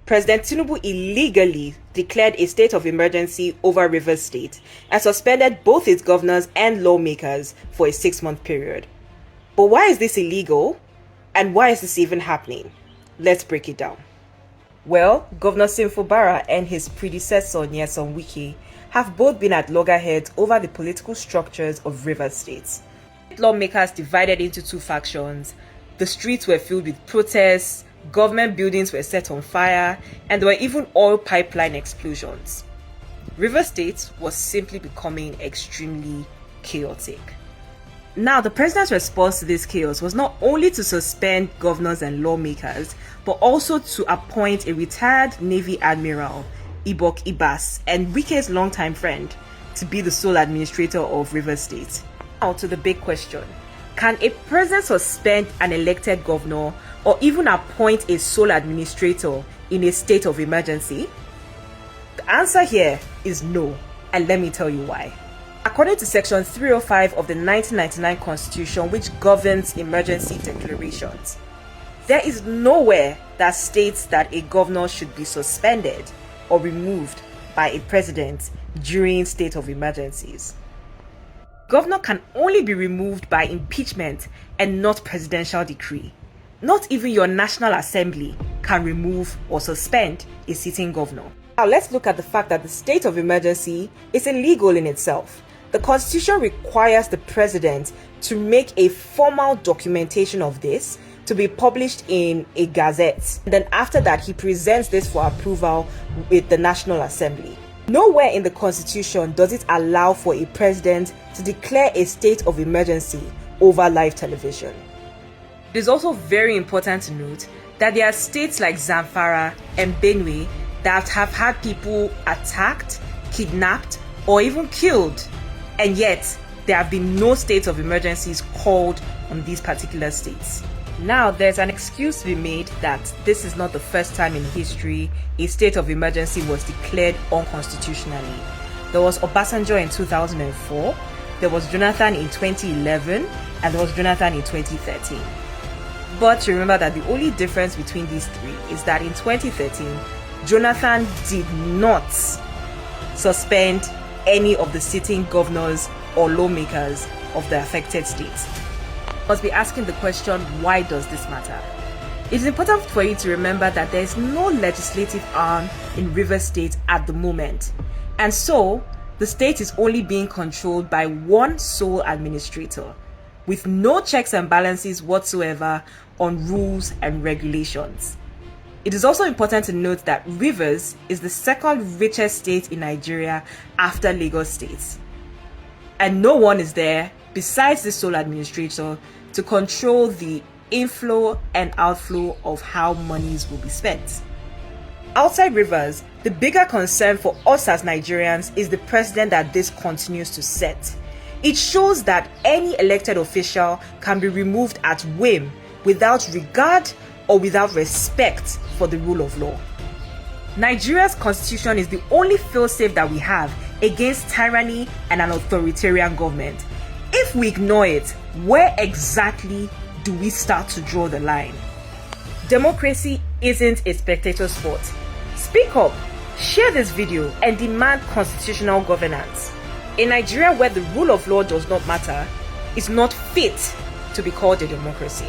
President Tinubu illegally declared a state of emergency over Rivers State and suspended both its governors and lawmakers for a 6-month period. But why is this illegal? And why is this even happening? Let's break it down. Well, Gov Sim Fubara and his predecessor Nyesom Wike have both been at loggerheads over the political structures of Rivers State. Lawmakers divided into two factions. The streets were filled with protests, government buildings were set on fire, and there were even oil pipeline explosions. Rivers State was simply becoming extremely chaotic. Now, the president's response to this chaos was not only to suspend governors and lawmakers, but also to appoint a retired Navy Admiral, Ibok Ibas, and Wike's longtime friend, to be the sole administrator of Rivers State. Now to the big question. Can a president suspend an elected governor or even appoint a sole administrator in a state of emergency? The answer here is no, and let me tell you why. According to Section 305 of the 1999 Constitution, which governs emergency declarations, there is nowhere that states that a governor should be suspended or removed by a president during state of emergencies. Governor can only be removed by impeachment and not presidential decree. Not even your National Assembly can remove or suspend a sitting governor. Now let's look at the fact that the state of emergency is illegal in itself. The Constitution requires the president to make a formal documentation of this to be published in a gazette. And then after that, he presents this for approval with the National Assembly. Nowhere in the Constitution does it allow for a president to declare a state of emergency over live television. It is also very important to note that there are states like Zamfara and Benue that have had people attacked, kidnapped, or even killed, and yet there have been no states of emergencies called on these particular states. Now, there's an excuse to be made that this is not the first time in history a state of emergency was declared unconstitutionally. There was Obasanjo in 2004, there was Jonathan in 2011, and there was Jonathan in 2013. But remember that the only difference between these three is that in 2013, Jonathan did not suspend any of the sitting governors or lawmakers of the affected states. Must be asking the question, why does this matter? It is important for you to remember that there is no legislative arm in Rivers State at the moment, and so the state is only being controlled by one sole administrator, with no checks and balances whatsoever on rules and regulations. It is also important to note that Rivers is the second richest state in Nigeria after Lagos State, and no one is there besides the sole administrator to control the inflow and outflow of how monies will be spent. Outside Rivers, the bigger concern for us as Nigerians is the precedent that this continues to set. It shows that any elected official can be removed at whim without regard or without respect for the rule of law. Nigeria's constitution is the only fail-safe that we have against tyranny and an authoritarian government. If we ignore it, where exactly do we start to draw the line? Democracy isn't a spectator sport. Speak up, share this video, and demand constitutional governance. A Nigeria where the rule of law does not matter is not fit to be called a democracy.